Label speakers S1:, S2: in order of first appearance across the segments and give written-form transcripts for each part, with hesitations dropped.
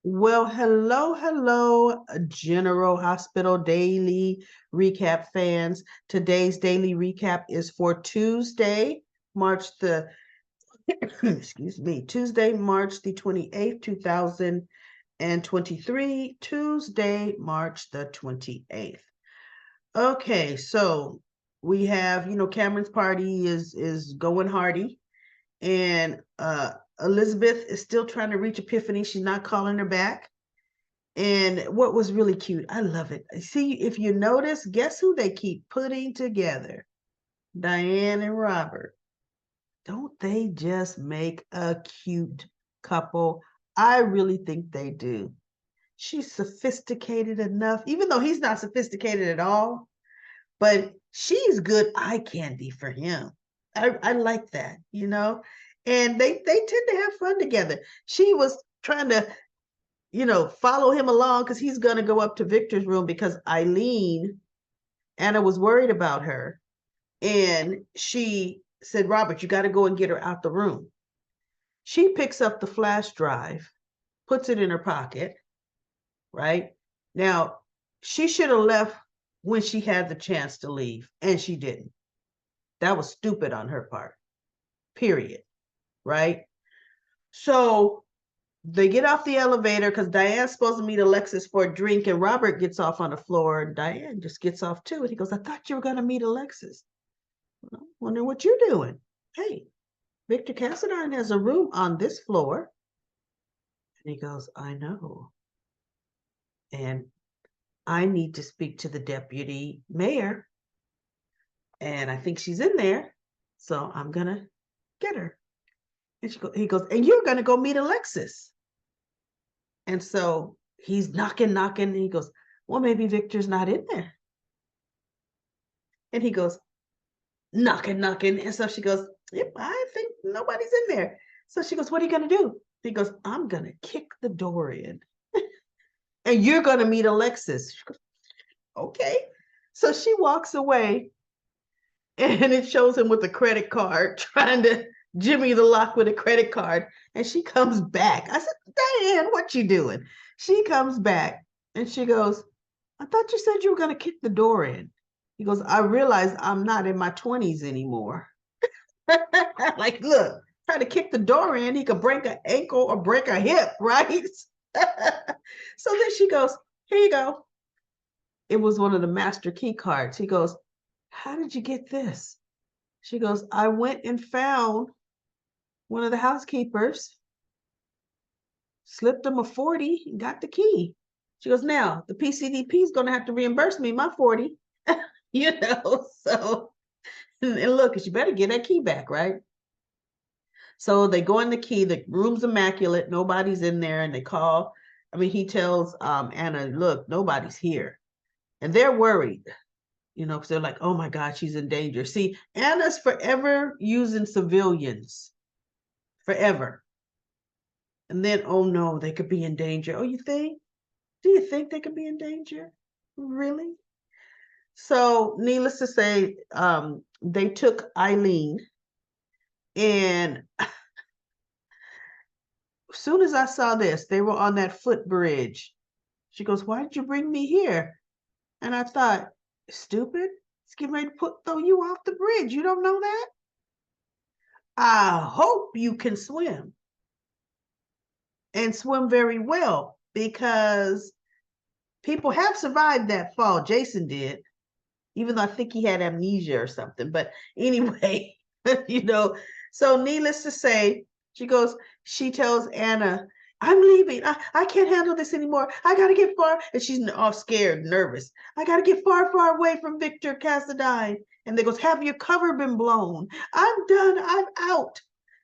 S1: Well, hello, General Hospital Daily Recap fans. Today's daily recap is for Tuesday, March the, excuse me, Tuesday, March the 28th, 2023, Tuesday, March the 28th. Okay, so we have, Cameron's party is going hardy, and Elizabeth is still trying to reach Epiphany. She's not calling her back. And what was really cute, I love it. See, if you notice, guess who they keep putting together? Diane and Robert. Don't they just make a cute couple? I really think they do. She's sophisticated enough, even though he's not sophisticated at all, but she's good eye candy for him. I like that, And they tend to have fun together. She was trying to follow him along because he's going to go up to Victor's room because Anna was worried about her. And she said, Robert, you got to go and get her out the room. She picks up the flash drive, puts it in her pocket, right? Now, she should have left when she had the chance to leave, and she didn't. That was stupid on her part, period, right? So they get off the elevator because Diane's supposed to meet Alexis for a drink, and Robert gets off on the floor, and Diane just gets off too. And he goes, I thought you were going to meet Alexis. Well, I wonder what you're doing. Hey, Victor Cassadine has a room on this floor. And he goes, I know. And I need to speak to the deputy mayor. And I think she's in there. So I'm going to get her. And he goes, and you're going to go meet Alexis. And so he's knocking. And he goes, well, maybe Victor's not in there. And he goes, knocking. And so she goes, yep, I think nobody's in there. So she goes, what are you going to do? He goes, I'm going to kick the door in. And you're going to meet Alexis. She goes, okay. So she walks away, and it shows him with a credit card trying to jimmy the lock with a credit card. And she comes back. I said, Diane, what you doing? She comes back and she goes, I thought you said you were going to kick the door in. He goes, I realized I'm not in my 20s anymore. Like, look, try to kick the door in, he could break an ankle or break a hip, right? So then she goes, here you go. It was one of the master key cards. He goes, how did you get this? She goes, I went and found one of the housekeepers, slipped him a 40, and got the key. She goes, now the PCDP is going to have to reimburse me my 40, so, and look, you better get that key back, right? So they go in the key, the room's immaculate, nobody's in there, and they call. He tells Anna, look, nobody's here. And they're worried, because they're like, oh my God, she's in danger. See, Anna's forever using civilians, forever. And then, oh no, they could be in danger. Oh, you think? Do you think they could be in danger? Really? So needless to say, they took Eileen, and as soon as I saw this, they were on that footbridge. She goes, why did you bring me here? And I thought, stupid, it's getting ready to throw you off the bridge. You don't know that? I hope you can swim, and swim very well, because people have survived that fall. Jason did, even though I think he had amnesia or something. But anyway, so needless to say, she tells Anna, I'm leaving. I can't handle this anymore. I got to get far. And she's all scared, nervous. I got to get far, far away from Victor Cassadine. And they goes, have your cover been blown? I'm done. I'm out.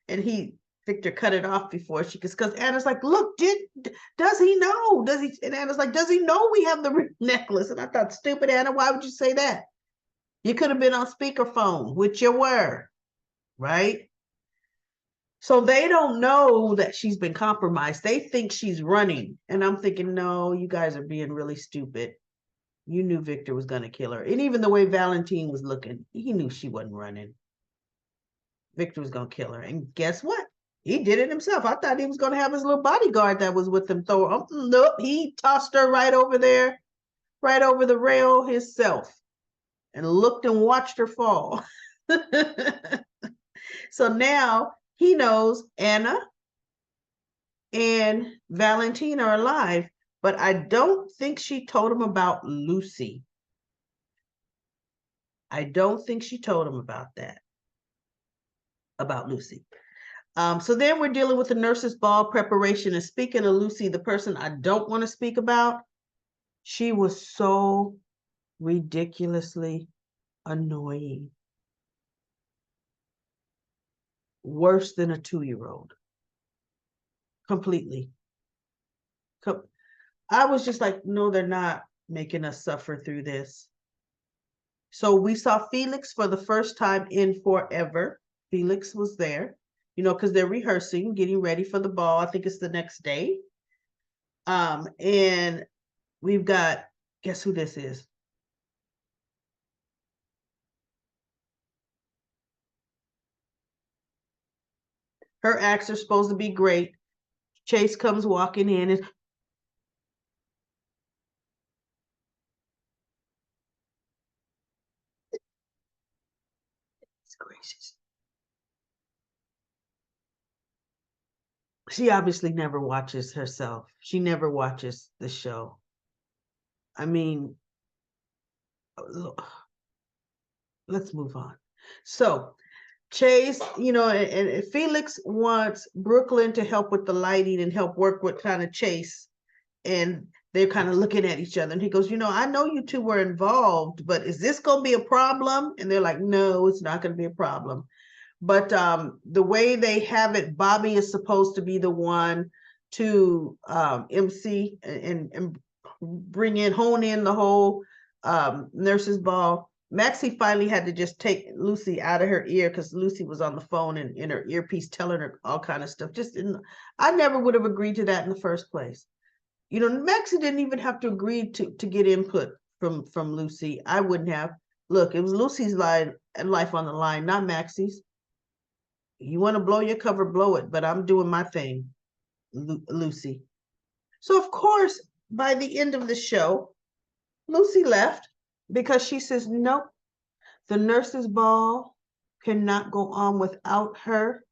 S1: And Victor cut it off before she could, because Anna's like, look, does he know? And Anna's like, does he know we have the necklace? And I thought, stupid Anna, why would you say that? You could have been on speakerphone, which you were, right? So they don't know that she's been compromised. They think she's running. And I'm thinking, no, you guys are being really stupid. You knew Victor was going to kill her. And even the way Valentine was looking, he knew she wasn't running. Victor was going to kill her. And guess what? He did it himself. I thought he was going to have his little bodyguard that was with him. Throw. Nope. He tossed her right over there, right over the rail himself, and looked and watched her fall. So now he knows Anna and Valentine are alive, but I don't think she told him about Lucy. I don't think she told him about that, about Lucy. So then we're dealing with the nurses' ball preparation. And speaking of Lucy, the person I don't want to speak about, she was so ridiculously annoying. Worse than a 2-year-old. Completely. I was just like, no, they're not making us suffer through this. So we saw Felix for the first time in forever. Felix was there, because they're rehearsing, getting ready for the ball. I think it's the next day. And we've got, guess who this is? Her acts are supposed to be great. Chase comes walking in and it's gracious. She obviously never watches herself. She never watches the show. I mean, let's move on. So Chase, and Felix wants Brooklyn to help with the lighting and help work with kind of Chase. And they're kind of looking at each other. And he goes, I know you two were involved, but is this going to be a problem? And they're like, no, it's not going to be a problem. But the way they have it, Bobby is supposed to be the one to MC and hone in the whole nurses ball. Maxie finally had to just take Lucy out of her ear because Lucy was on the phone and in her earpiece telling her all kind of stuff. I never would have agreed to that in the first place. Maxie didn't even have to agree to get input from Lucy. I wouldn't have. Look, it was Lucy's life on the line, not Maxie's. You want to blow your cover, blow it, but I'm doing my thing, Lucy. So, of course, by the end of the show, Lucy left because she says, nope, the nurses' ball cannot go on without her.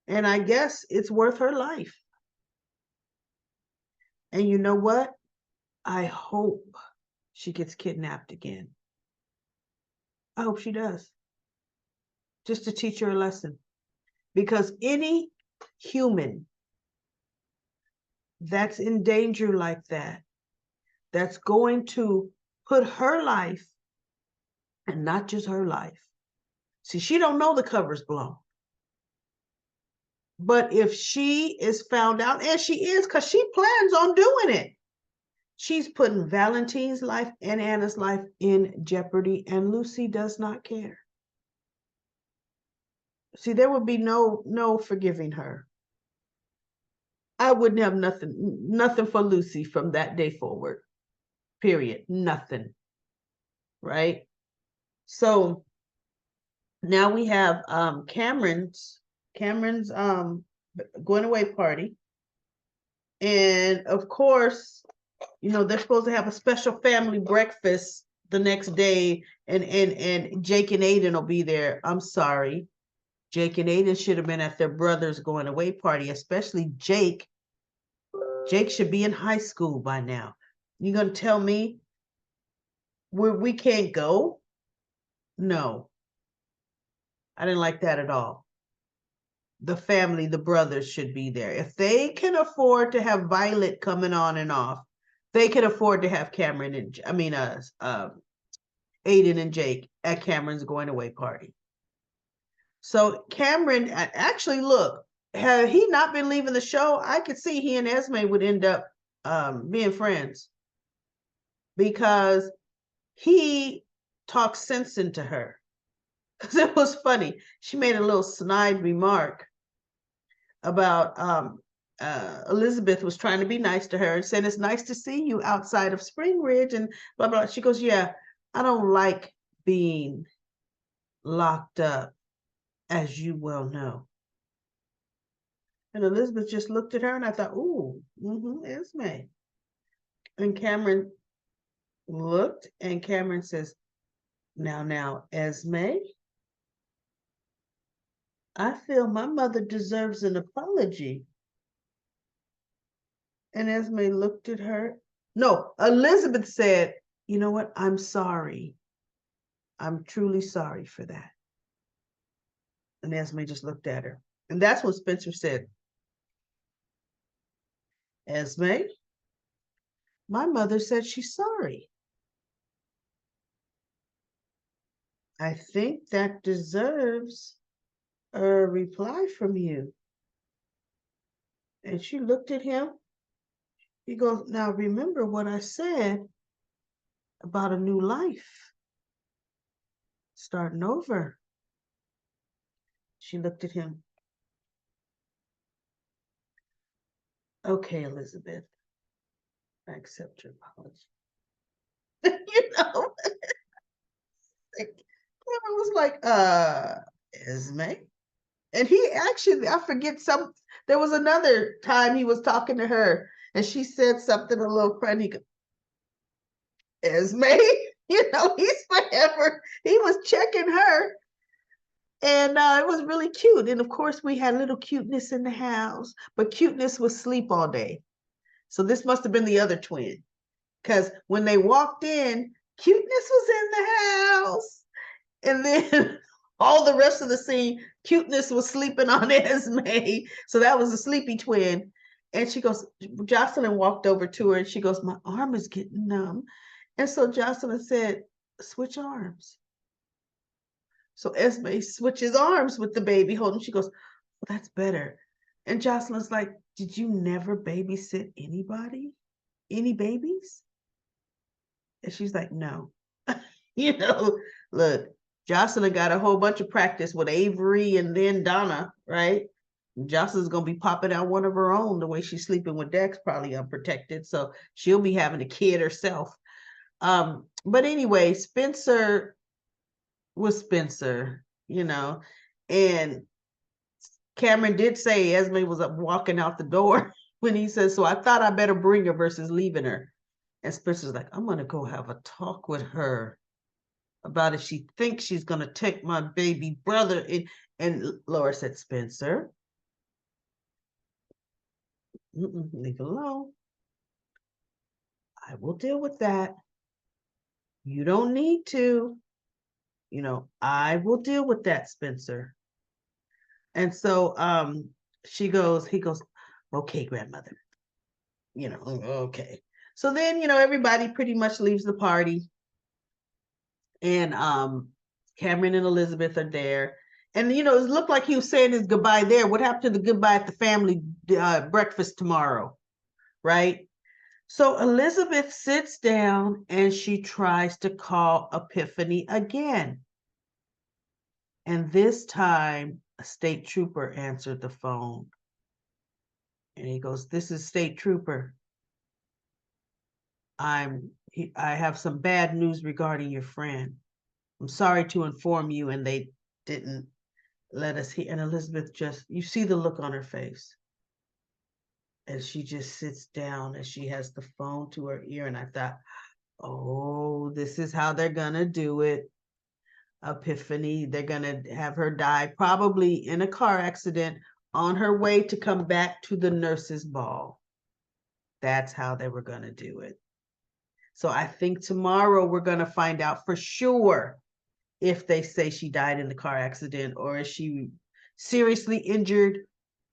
S1: And I guess it's worth her life. And you know what? I hope she gets kidnapped again. I hope she does. Just to teach her a lesson. Because any human that's in danger like that, that's going to put her life, and not just her life. See, she don't know the cover's blown. But if she is found out, and she is, because she plans on doing it, she's putting Valentine's life and Anna's life in jeopardy, and Lucy does not care. See, there would be no forgiving her. I wouldn't have nothing for Lucy from that day forward. Period. Nothing. Right? So now we have Cameron's going away party. And of course, they're supposed to have a special family breakfast the next day, and Jake and Aiden will be there. I'm sorry. Jake and Aiden should have been at their brother's going away party, especially Jake. Jake should be in high school by now. You gonna tell me we can't go? No. I didn't like that at all. The family, the brothers should be there. If they can afford to have Violet coming on and off, they can afford to have Aiden and Jake at Cameron's going away party. So Cameron, actually, look, had he not been leaving the show, I could see he and Esme would end up being friends, because he talked sense into her. Because it was funny. She made a little snide remark about Elizabeth was trying to be nice to her and said, it's nice to see you outside of Spring Ridge and blah, blah. She goes, yeah, I don't like being locked up, as you well know. And Elizabeth just looked at her and I thought, ooh, Esme. And Cameron looked and Cameron says, now, Esme, I feel my mother deserves an apology. And Esme looked at her. No, Elizabeth said, you know what? I'm sorry. I'm truly sorry for that. And Esme just looked at her. And that's when Spencer said, Esme, my mother said she's sorry. I think that deserves a reply from you. And she looked at him. He goes, now remember what I said about a new life, starting over. She looked at him. Okay, Elizabeth, I accept your apology. You know, Cameron was like, Esme. And he actually, I forget there was another time he was talking to her and she said something a little funny. Esme, he's forever. He was checking her. And it was really cute. And of course, we had little cuteness in the house, but cuteness was sleep all day. So this must have been the other twin. Because when they walked in, cuteness was in the house. And then all the rest of the scene, cuteness was sleeping on Esme. So that was a sleepy twin. And she goes, Jocelyn walked over to her and she goes, my arm is getting numb. And so Jocelyn said, switch arms. So Esme switches arms with the baby holding. She goes, well, that's better. And Jocelyn's like, did you never babysit anybody? Any babies? And she's like, no. Look, Jocelyn got a whole bunch of practice with Avery and then Donna, right? Jocelyn's going to be popping out one of her own the way she's sleeping with Dex, probably unprotected. So she'll be having a kid herself. But anyway, Spencer was Spencer, and Cameron did say Esme was up walking out the door when he says, so I thought I better bring her versus leaving her. And Spencer's like, I'm going to go have a talk with her about if she thinks she's going to take my baby brother. And Laura said, Spencer, leave it alone. I will deal with that. You don't need to. I will deal with that, Spencer. And so he goes, okay, grandmother. Okay. So then, everybody pretty much leaves the party. And Cameron and Elizabeth are there. And, it looked like he was saying his goodbye there. What happened to the goodbye at the family breakfast tomorrow? Right? So Elizabeth sits down and she tries to call Epiphany again. And this time, a state trooper answered the phone. And he goes, this is State Trooper. I have some bad news regarding your friend. I'm sorry to inform you, and they didn't let us hear. And Elizabeth you see the look on her face. As she just sits down as she has the phone to her ear. And I thought, oh, this is how they're going to do it. Epiphany, they're going to have her die probably in a car accident on her way to come back to the nurses' ball. That's how they were going to do it. So I think tomorrow we're going to find out for sure if they say she died in the car accident or is she seriously injured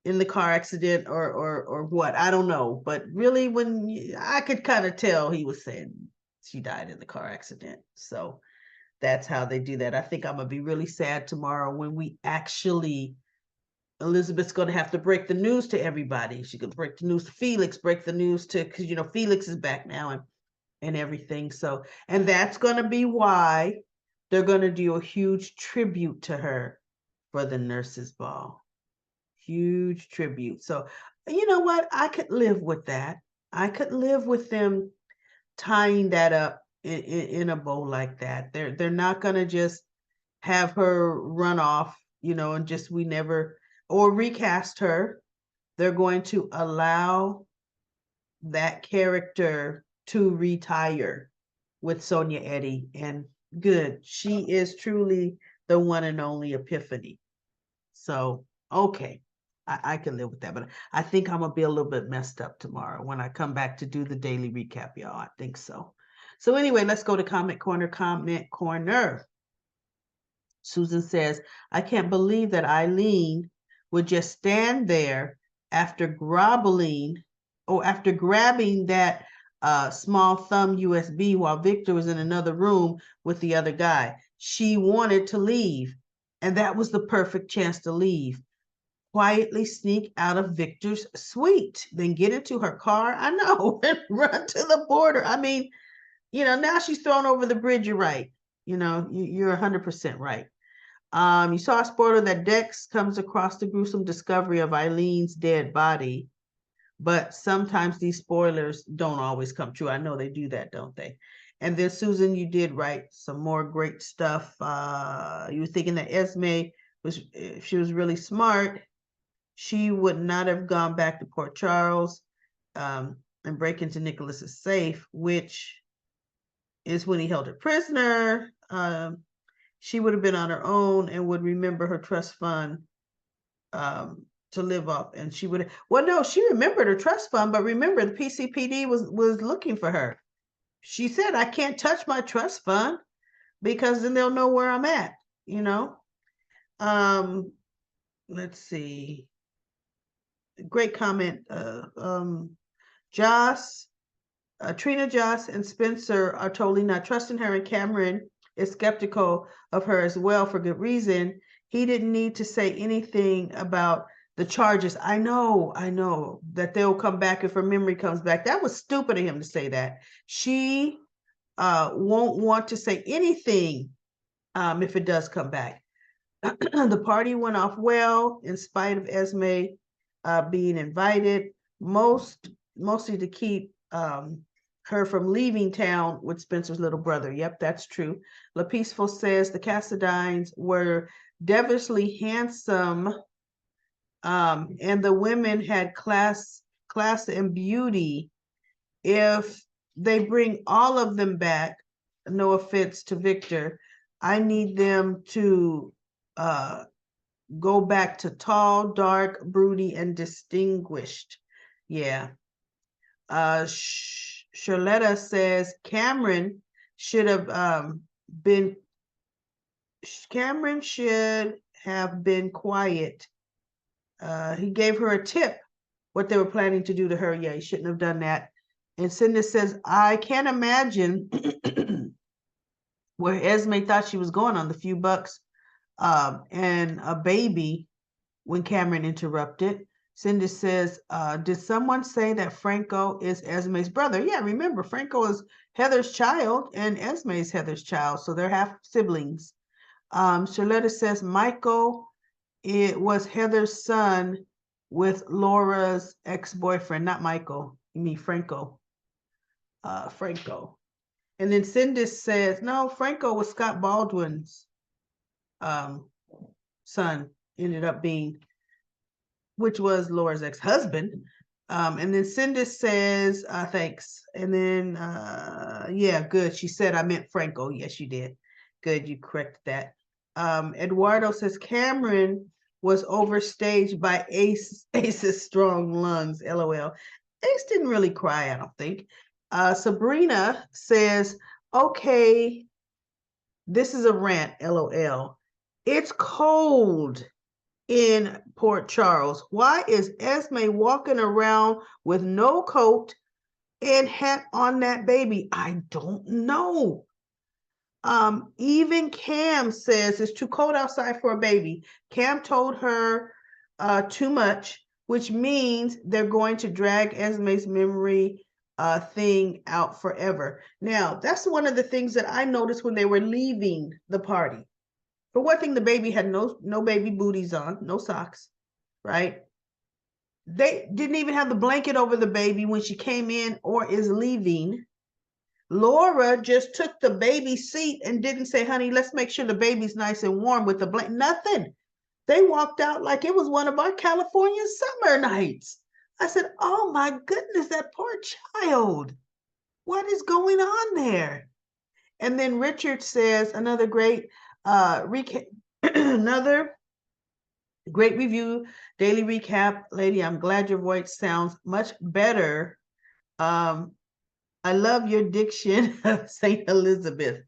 S1: in the car accident or what. I don't know. But really, I could kind of tell he was saying she died in the car accident. So that's how they do that. I think I'm going to be really sad tomorrow when Elizabeth's going to have to break the news to everybody. She's going to break the news to Felix, break the news to, because, Felix is back now and everything. So, and that's going to be why they're going to do a huge tribute to her for the nurses' ball. Huge tribute. So, you know what? I could live with that. I could live with them tying that up in a bow like that. They're not going to just have her run off, and just or recast her. they're going to allow that character to retire with Sonia Eddy. And good, she is truly the one and only Epiphany. So, okay, I can live with that. But I think I'm going to be a little bit messed up tomorrow when I come back to do the daily recap, y'all. I think so. So anyway, let's go to Comment Corner. Comment Corner. Susan says, I can't believe that Eileen would just stand there after groveling or after grabbing that small thumb USB while Victor was in another room with the other guy. She wanted to leave, and that was the perfect chance to leave. Quietly sneak out of Victor's suite, then get into her car, I know, and run to the border. I mean, now she's thrown over the bridge. You're right. You're 100% right. You saw a spoiler that Dex comes across the gruesome discovery of Eileen's dead body, but sometimes these spoilers don't always come true. I know they do that, don't they? And then Susan, you did write some more great stuff. You were thinking that Esme if she was really smart, she would not have gone back to Port Charles and break into Nicholas's safe, which is when he held her prisoner. She would have been on her own and would remember her trust fund to live off. And she would, well, no, she remembered her trust fund, but remember the PCPD was looking for her. She said, I can't touch my trust fund because then they'll know where I'm at, Let's see. Great comment. Trina, Joss, and Spencer are totally not trusting her, and Cameron is skeptical of her as well for good reason. He didn't need to say anything about the charges. I know that they'll come back if her memory comes back. That was stupid of him to say that. She won't want to say anything if it does come back. The party went off well in spite of Esme being invited, mostly to keep her from leaving town with Spencer's little brother. Yep, that's true. La Peaceful says the Cassadines were devilishly handsome, and the women had class and beauty. If they bring all of them back, no offense to Victor, I need them to go back to tall, dark, broody, and distinguished. Yeah. Charlotta says Cameron should have been quiet. He gave her a tip what they were planning to do to her. Yeah, he shouldn't have done that. And Cindy says, I can't imagine where Esme thought she was going on the few bucks and a baby when Cameron interrupted. Cindy says, did someone say that Franco is Esme's brother? Yeah, remember, Franco is Heather's child and Esme is Heather's child, so they're half siblings. Charlotta says, Michael, it was Heather's son with Laura's ex-boyfriend, not Michael, you mean Franco. Franco. And then Cindy says, no, Franco was Scott Baldwin's son, ended up being, which was Laura's ex-husband. And then Cindy says, thanks. And then, yeah, good. She said, I meant Franco. Yes, you did. Good, you corrected that. Eduardo says, Cameron was overstaged by Ace's strong lungs, LOL. Ace didn't really cry, I don't think. Sabrina says, okay, this is a rant, LOL. It's cold in Port Charles. Why is Esme walking around with no coat and hat on that baby? I don't know. Even Cam says it's too cold outside for a baby. Cam told her too much, which means they're going to drag Esme's memory thing out forever. Now, that's one of the things that I noticed when they were leaving the party. For one thing, the baby had no baby booties on, no socks, right? They didn't even have the blanket over the baby when she came in or is leaving. Laura just took the baby seat and didn't say, honey, let's make sure the baby's nice and warm with the blanket. Nothing. They walked out like it was one of our California summer nights. I said, oh my goodness, that poor child. What is going on there? And then Richard says another great recap, another great review, daily recap. Lady, I'm glad your voice sounds much better. I love your diction of St. Elizabeth.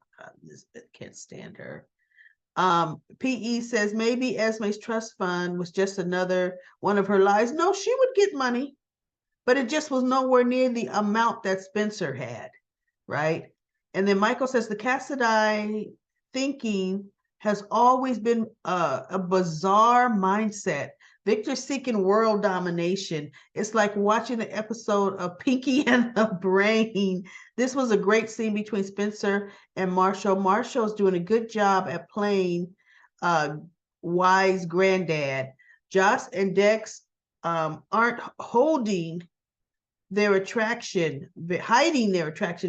S1: Elizabeth, can't stand her. PE says maybe Esme's trust fund was just another one of her lies. No, she would get money, but it just was nowhere near the amount that Spencer had, right? And then Michael says the Cassidy thinking has always been a bizarre mindset. Victor seeking world domination. It's like watching the episode of Pinky and the Brain. This was a great scene between Spencer and Marshall. Marshall's doing a good job at playing wise granddad. Joss and Dex aren't hiding their attraction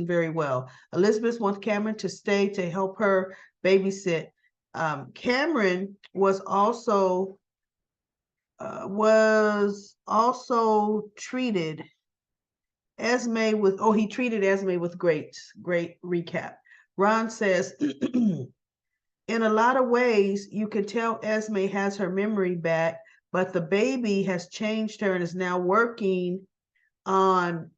S1: very well. Elizabeth wants Cameron to stay to help her babysit. Cameron was also treated Esme with, he treated Esme with great recap. Ron says, in a lot of ways, you can tell Esme has her memory back, but the baby has changed her and is now working on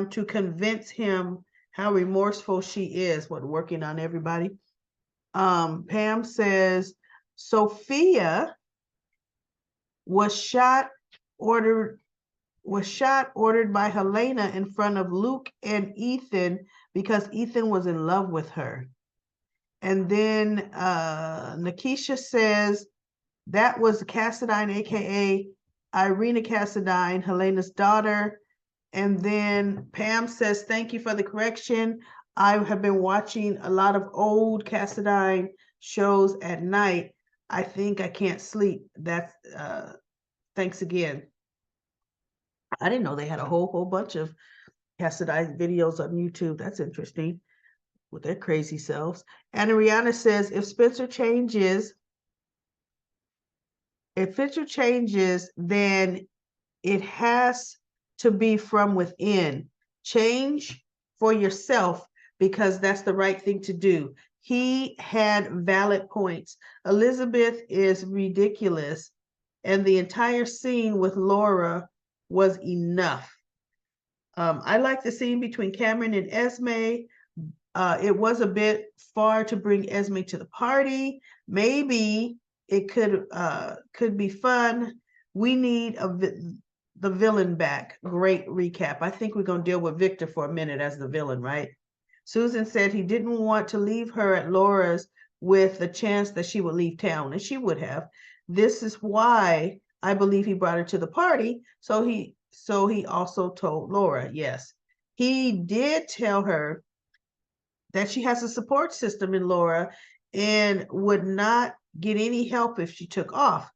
S1: to convince him how remorseful she is. Working on everybody. Pam says Sophia was shot ordered by Helena in front of Luke and Ethan because Ethan was in love with her. And then Nakisha says that was Cassadine, aka Irina Cassadine, Helena's daughter. And then Pam says, thank you for the correction. I have been watching a lot of old Cassadine shows at night. I think I can't sleep. That's thanks again. I didn't know they had a whole bunch of Cassadine videos on YouTube. That's interesting with their crazy selves. And Rihanna says, if Spencer changes, then it has to be from within. Change for yourself because that's the right thing to do. He had valid points. Elizabeth is ridiculous, and the entire scene with Laura was enough. I like the scene between Cameron and Esme. It was a bit far to bring Esme to the party. Maybe it could be fun. We need the villain back. Great recap. I think we're going to deal with Victor for a minute as the villain, right? Susan said he didn't want to leave her at Laura's with the chance that she would leave town, and she would have. This is why I believe he brought her to the party. So he also told Laura, yes. He did tell her that she has a support system in Laura and would not get any help if she took off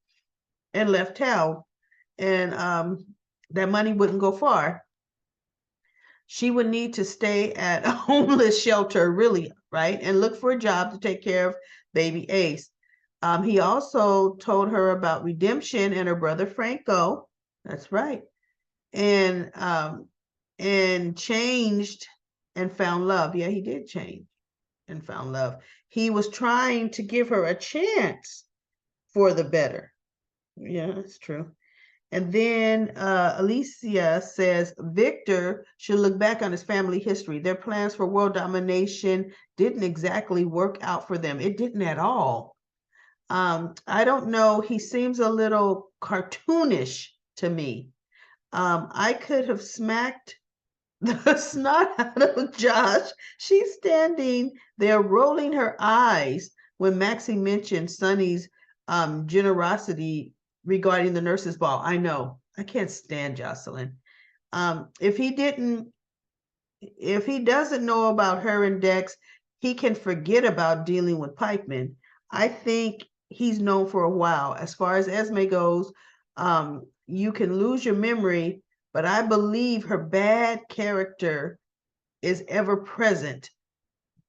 S1: and left town, and that money wouldn't go far. She would need to stay at a homeless shelter, really, right? And look for a job to take care of baby Ace. He also told her about redemption and her brother Franco. That's right. And changed and found love. Yeah, he did change and found love. He was trying to give her a chance for the better. Yeah, that's true. And then Alicia says Victor should look back on his family history. Their plans for world domination didn't exactly work out for them. It didn't at all. I don't know. He seems a little cartoonish to me. I could have smacked the snot out of Josh. She's standing there rolling her eyes when Maxie mentioned Sonny's generosity regarding the nurses' ball. I know. I can't stand Jocelyn. If he doesn't know about her and Dex, he can forget about dealing with Pikeman. I think he's known for a while. As far as Esme goes, you can lose your memory, but I believe her bad character is ever present.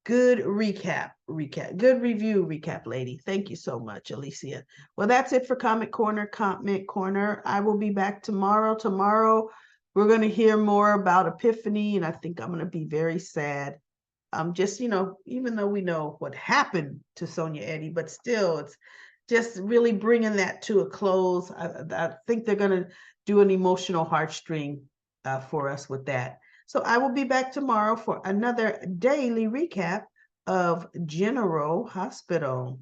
S1: Good good review recap, lady. Thank you so much, Alicia. Well, that's it for Comment Corner. I will be back tomorrow. Tomorrow, we're going to hear more about Epiphany, and I think I'm going to be very sad. Just, even though we know what happened to Sonia Eddy, but still, it's just really bringing that to a close. I think they're going to do an emotional heartstring for us with that. So I will be back tomorrow for another daily recap of General Hospital.